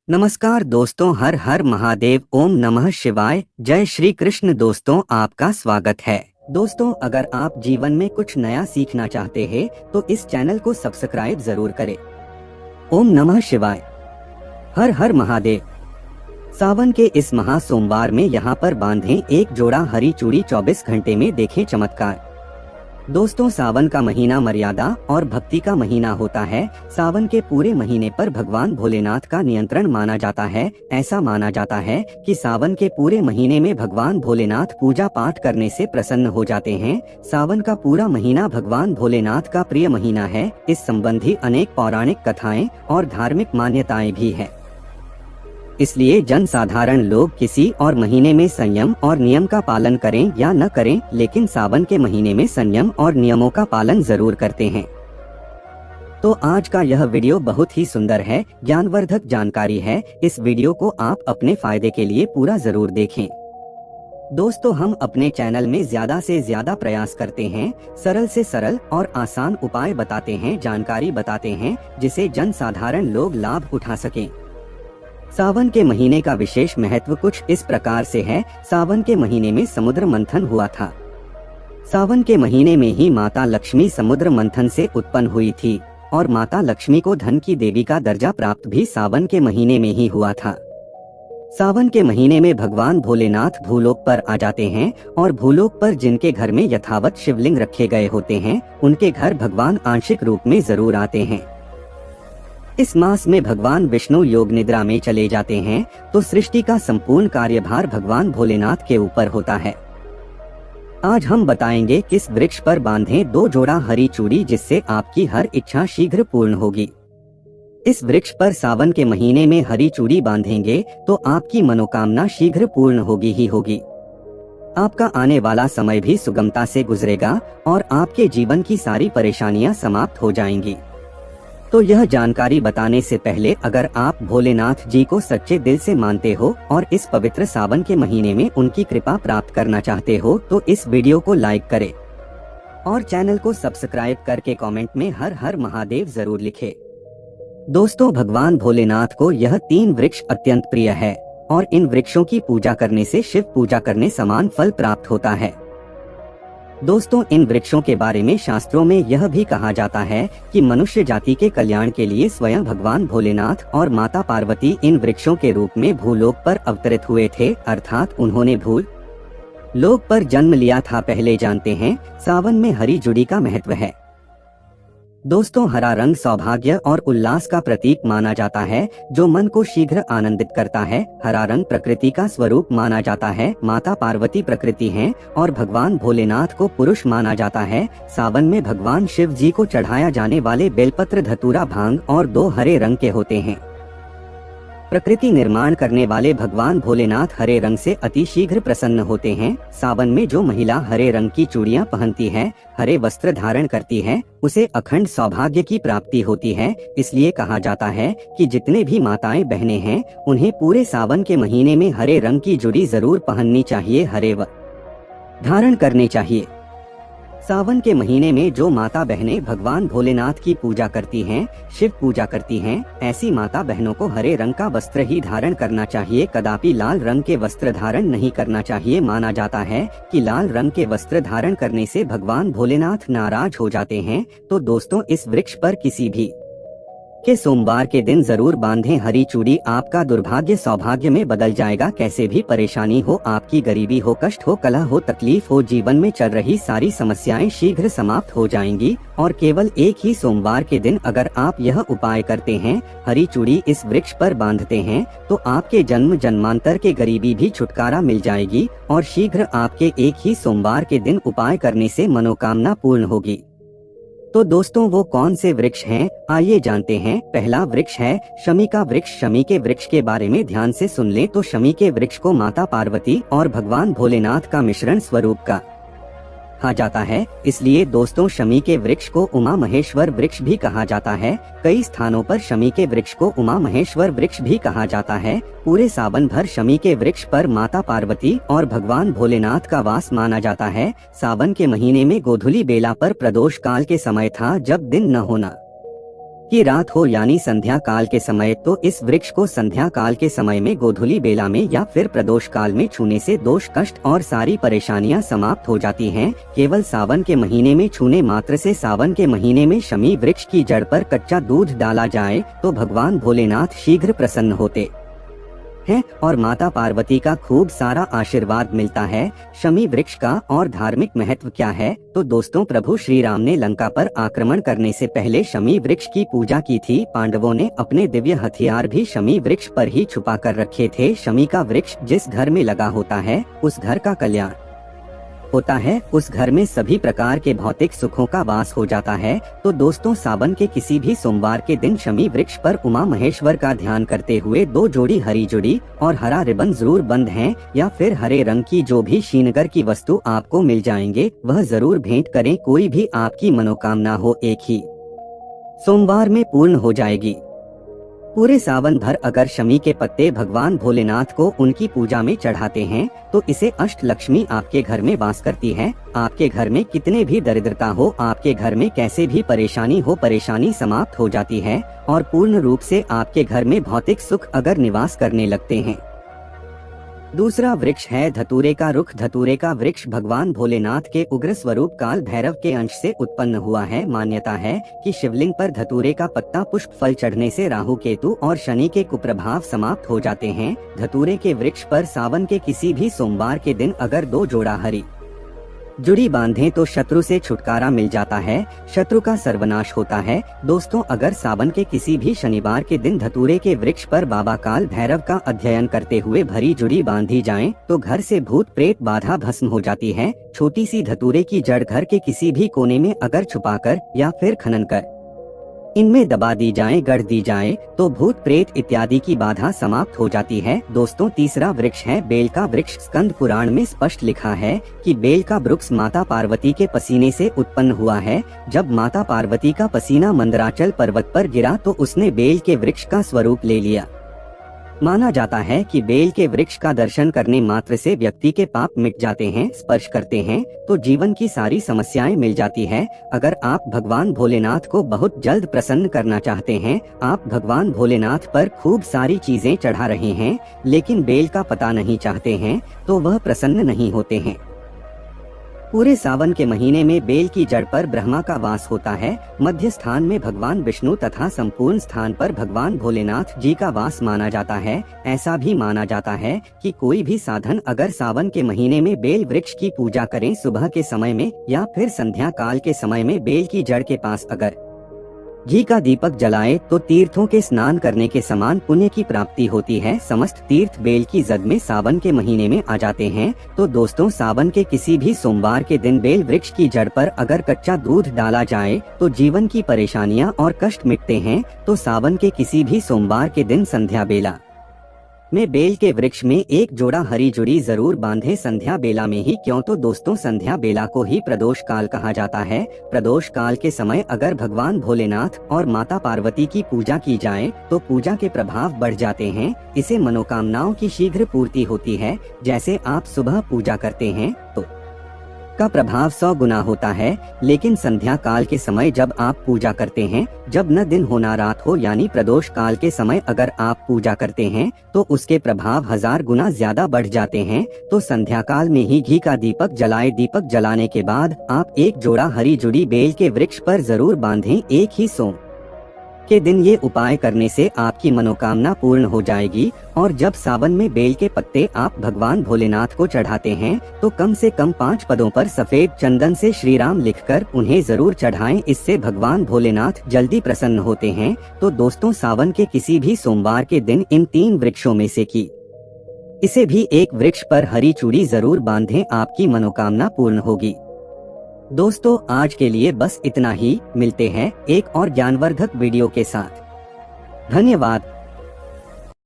नमस्कार दोस्तों, हर हर महादेव, ओम नमः शिवाय, जय श्री कृष्ण। दोस्तों, आपका स्वागत है। दोस्तों, अगर आप जीवन में कुछ नया सीखना चाहते हैं तो इस चैनल को सब्सक्राइब जरूर करें। ओम नमः शिवाय, हर हर महादेव। सावन के इस महा सोमवार में यहाँ पर बांधें एक जोड़ा हरी चूड़ी, 24 घंटे में देखें चमत्कार। दोस्तों, सावन का महीना मर्यादा और भक्ति का महीना होता है। सावन के पूरे महीने पर भगवान भोलेनाथ का नियंत्रण माना जाता है। ऐसा माना जाता है कि सावन के पूरे महीने में भगवान भोलेनाथ पूजा पाठ करने से प्रसन्न हो जाते हैं। सावन का पूरा महीना भगवान भोलेनाथ का प्रिय महीना है। इस संबंधी अनेक पौराणिक कथाएं और धार्मिक मान्यताएं भी है। इसलिए जन साधारण लोग किसी और महीने में संयम और नियम का पालन करें या न करें, लेकिन सावन के महीने में संयम और नियमों का पालन जरूर करते हैं। तो आज का यह वीडियो बहुत ही सुंदर है, ज्ञानवर्धक जानकारी है। इस वीडियो को आप अपने फायदे के लिए पूरा जरूर देखें। दोस्तों, हम अपने चैनल में ज्यादा से ज्यादा प्रयास करते हैं, सरल से सरल और आसान उपाय बताते हैं, जानकारी बताते हैं, जिसे जन साधारण लोग लाभ उठा सकें। सावन के महीने का विशेष महत्व कुछ इस प्रकार से है। सावन के महीने में समुद्र मंथन हुआ था। सावन के महीने में ही माता लक्ष्मी समुद्र मंथन से उत्पन्न हुई थी और माता लक्ष्मी को धन की देवी का दर्जा प्राप्त भी सावन के महीने में ही हुआ था। सावन के महीने में भगवान भोलेनाथ भूलोक पर आ जाते हैं और भूलोक पर जिनके घर में यथावत शिवलिंग रखे गए होते हैं, उनके घर भगवान आंशिक रूप में जरूर आते हैं। इस मास में भगवान विष्णु योग निद्रा में चले जाते हैं, तो सृष्टि का संपूर्ण कार्यभार भगवान भोलेनाथ के ऊपर होता है। आज हम बताएंगे किस वृक्ष पर बांधें 2 जोड़ा हरी चूड़ी, जिससे आपकी हर इच्छा शीघ्र पूर्ण होगी। इस वृक्ष पर सावन के महीने में हरी चूड़ी बांधेंगे तो आपकी मनोकामना शीघ्र पूर्ण होगी ही होगी। आपका आने वाला समय भी सुगमता से गुजरेगा और आपके जीवन की सारी परेशानियां समाप्त हो जाएंगी। तो यह जानकारी बताने से पहले, अगर आप भोलेनाथ जी को सच्चे दिल से मानते हो और इस पवित्र सावन के महीने में उनकी कृपा प्राप्त करना चाहते हो, तो इस वीडियो को लाइक करें और चैनल को सब्सक्राइब करके कमेंट में हर हर महादेव जरूर लिखें। दोस्तों, भगवान भोलेनाथ को यह 3 वृक्ष अत्यंत प्रिय है और इन वृक्षों की पूजा करने से शिव पूजा करने समान फल प्राप्त होता है। दोस्तों, इन वृक्षों के बारे में शास्त्रों में यह भी कहा जाता है कि मनुष्य जाति के कल्याण के लिए स्वयं भगवान भोलेनाथ और माता पार्वती इन वृक्षों के रूप में भूलोक पर अवतरित हुए थे, अर्थात उन्होंने भूल लोक पर जन्म लिया था। पहले जानते हैं सावन में हरी चूड़ी का महत्व है। दोस्तों, हरा रंग सौभाग्य और उल्लास का प्रतीक माना जाता है, जो मन को शीघ्र आनंदित करता है। हरा रंग प्रकृति का स्वरूप माना जाता है। माता पार्वती प्रकृति हैं और भगवान भोलेनाथ को पुरुष माना जाता है। सावन में भगवान शिव जी को चढ़ाया जाने वाले बेलपत्र, धतूरा, भांग और 2 हरे रंग के होते हैं। प्रकृति निर्माण करने वाले भगवान भोलेनाथ हरे रंग से अति शीघ्र प्रसन्न होते हैं। सावन में जो महिला हरे रंग की चूड़ियां पहनती है, हरे वस्त्र धारण करती है, उसे अखंड सौभाग्य की प्राप्ति होती है। इसलिए कहा जाता है कि जितने भी माताएं बहनें हैं, उन्हें पूरे सावन के महीने में हरे रंग की चूड़ी जरूर पहननी चाहिए, हरे वस्त्र धारण करने चाहिए। सावन के महीने में जो माता बहनें भगवान भोलेनाथ की पूजा करती हैं, शिव पूजा करती हैं, ऐसी माता बहनों को हरे रंग का वस्त्र ही धारण करना चाहिए, कदापि लाल रंग के वस्त्र धारण नहीं करना चाहिए। माना जाता है कि लाल रंग के वस्त्र धारण करने से भगवान भोलेनाथ नाराज हो जाते हैं। तो दोस्तों, इस वृक्ष पर किसी भी के सोमवार के दिन जरूर बांधें हरी चूड़ी। आपका दुर्भाग्य सौभाग्य में बदल जाएगा। कैसे भी परेशानी हो, आपकी गरीबी हो, कष्ट हो, कलह हो, तकलीफ हो, जीवन में चल रही सारी समस्याएं शीघ्र समाप्त हो जाएंगी। और केवल एक ही सोमवार के दिन अगर आप यह उपाय करते हैं, हरी चूड़ी इस वृक्ष पर बांधते हैं, तो आपके जन्म जन्मांतर के गरीबी भी छुटकारा मिल जाएगी और शीघ्र आपके एक ही सोमवार के दिन उपाय करने से मनोकामना पूर्ण होगी। तो दोस्तों, वो कौन से वृक्ष हैं, आइए जानते हैं। पहला वृक्ष है शमी का वृक्ष। शमी के वृक्ष के बारे में ध्यान से सुन ले तो शमी के वृक्ष को माता पार्वती और भगवान भोलेनाथ का मिश्रण स्वरूप का कहा जाता है। इसलिए दोस्तों, शमी के वृक्ष को उमा महेश्वर वृक्ष भी कहा जाता है। कई स्थानों पर शमी के वृक्ष को उमा महेश्वर वृक्ष भी कहा जाता है। पूरे सावन भर शमी के वृक्ष पर माता पार्वती और भगवान भोलेनाथ का वास माना जाता है। सावन के महीने में गोधूली बेला पर प्रदोष काल के समय था, जब दिन न होना की रात हो यानी संध्या काल के समय, तो इस वृक्ष को संध्या काल के समय में गोधूली बेला में या फिर प्रदोष काल में छूने से दोष कष्ट और सारी परेशानियां समाप्त हो जाती हैं। केवल सावन के महीने में छूने मात्र से सावन के महीने में शमी वृक्ष की जड़ पर कच्चा दूध डाला जाए तो भगवान भोलेनाथ शीघ्र प्रसन्न होते है और माता पार्वती का खूब सारा आशीर्वाद मिलता है। शमी वृक्ष का और धार्मिक महत्व क्या है? तो दोस्तों, प्रभु श्री राम ने लंका पर आक्रमण करने से पहले शमी वृक्ष की पूजा की थी। पांडवों ने अपने दिव्य हथियार भी शमी वृक्ष पर ही छुपा कर रखे थे। शमी का वृक्ष जिस घर में लगा होता है उस घर का कल्याण होता है, उस घर में सभी प्रकार के भौतिक सुखों का वास हो जाता है। तो दोस्तों, सावन के किसी भी सोमवार के दिन शमी वृक्ष पर उमा महेश्वर का ध्यान करते हुए 2 जोड़ी हरी जुड़ी और हरा रिबन जरूर बंद हैं, या फिर हरे रंग की जो भी श्रीनगर की वस्तु आपको मिल जाएंगे वह जरूर भेंट करें। कोई भी आपकी मनोकामना हो एक ही सोमवार में पूर्ण हो जाएगी। पूरे सावन भर अगर शमी के पत्ते भगवान भोलेनाथ को उनकी पूजा में चढ़ाते हैं तो इसे अष्ट लक्ष्मी आपके घर में वास करती है। आपके घर में कितने भी दरिद्रता हो, आपके घर में कैसे भी परेशानी हो, परेशानी समाप्त हो जाती है और पूर्ण रूप से आपके घर में भौतिक सुख अगर निवास करने लगते हैं। दूसरा वृक्ष है धतूरे का रुख। धतूरे का वृक्ष भगवान भोलेनाथ के उग्र स्वरूप काल भैरव के अंश से उत्पन्न हुआ है। मान्यता है कि शिवलिंग पर धतूरे का पत्ता पुष्प फल चढ़ने से राहु केतु और शनि के कुप्रभाव समाप्त हो जाते हैं। धतूरे के वृक्ष पर सावन के किसी भी सोमवार के दिन अगर 2 जोड़ा हरी जुड़ी बांधें तो शत्रु से छुटकारा मिल जाता है, शत्रु का सर्वनाश होता है। दोस्तों, अगर सावन के किसी भी शनिवार के दिन धतूरे के वृक्ष पर बाबा काल भैरव का अध्ययन करते हुए भरी जुड़ी बांधी जाए तो घर से भूत प्रेत बाधा भस्म हो जाती है। छोटी सी धतूरे की जड़ घर के किसी भी कोने में अगर छुपाकर या फिर खनन कर इनमें दबा दी जाए, गढ़ दी जाए तो भूत प्रेत इत्यादि की बाधा समाप्त हो जाती है। दोस्तों, तीसरा वृक्ष है बेल का वृक्ष। स्कंद पुराण में स्पष्ट लिखा है कि बेल का वृक्ष माता पार्वती के पसीने से उत्पन्न हुआ है। जब माता पार्वती का पसीना मंदराचल पर्वत पर गिरा तो उसने बेल के वृक्ष का स्वरूप ले लिया। माना जाता है कि बेल के वृक्ष का दर्शन करने मात्र से व्यक्ति के पाप मिट जाते हैं। स्पर्श करते हैं तो जीवन की सारी समस्याएं मिल जाती है। अगर आप भगवान भोलेनाथ को बहुत जल्द प्रसन्न करना चाहते हैं, आप भगवान भोलेनाथ पर खूब सारी चीजें चढ़ा रहे हैं लेकिन बेल का पता नहीं चाहते हैं, तो वह प्रसन्न नहीं होते हैं। पूरे सावन के महीने में बेल की जड़ पर ब्रह्मा का वास होता है। मध्य स्थान में भगवान विष्णु तथा संपूर्ण स्थान पर भगवान भोलेनाथ जी का वास माना जाता है। ऐसा भी माना जाता है कि कोई भी साधन अगर सावन के महीने में बेल वृक्ष की पूजा करें सुबह के समय में या फिर संध्या काल के समय में बेल की जड़ के पास अगर घी का दीपक जलाए तो तीर्थों के स्नान करने के समान पुण्य की प्राप्ति होती है। समस्त तीर्थ बेल की जद में सावन के महीने में आ जाते हैं। तो दोस्तों, सावन के किसी भी सोमवार के दिन बेल वृक्ष की जड़ पर अगर कच्चा दूध डाला जाए तो जीवन की परेशानियां और कष्ट मिटते हैं। तो सावन के किसी भी सोमवार के दिन संध्या बेला में बेल के वृक्ष में 1 जोड़ा हरी जुड़ी जरूर बांधे। संध्या बेला में ही क्यों? तो दोस्तों, संध्या बेला को ही प्रदोष काल कहा जाता है। प्रदोष काल के समय अगर भगवान भोलेनाथ और माता पार्वती की पूजा की जाए तो पूजा के प्रभाव बढ़ जाते हैं। इसे मनोकामनाओं की शीघ्र पूर्ति होती है। जैसे आप सुबह पूजा करते हैं तो का प्रभाव 100 गुना होता है, लेकिन संध्या काल के समय जब आप पूजा करते हैं, जब न दिन हो न रात हो यानी प्रदोष काल के समय अगर आप पूजा करते हैं तो उसके प्रभाव 1000 गुना ज्यादा बढ़ जाते हैं। तो संध्या काल में ही घी का दीपक जलाए। दीपक जलाने के बाद आप 1 जोड़ा हरी जुड़ी बेल के वृक्ष पर जरूर बांधें। एक ही सोम के दिन ये उपाय करने से आपकी मनोकामना पूर्ण हो जाएगी। और जब सावन में बेल के पत्ते आप भगवान भोलेनाथ को चढ़ाते हैं तो कम से कम 5 पदों पर सफेद चंदन से श्री राम लिखकर उन्हें जरूर चढ़ाएं। इससे भगवान भोलेनाथ जल्दी प्रसन्न होते हैं। तो दोस्तों, सावन के किसी भी सोमवार के दिन इन 3 वृक्षों में से इसे भी एक वृक्ष पर हरी चूड़ी जरूर बांधें, आपकी मनोकामना पूर्ण होगी। दोस्तों, आज के लिए बस इतना ही। मिलते हैं एक और ज्ञानवर्धक वीडियो के साथ। धन्यवाद।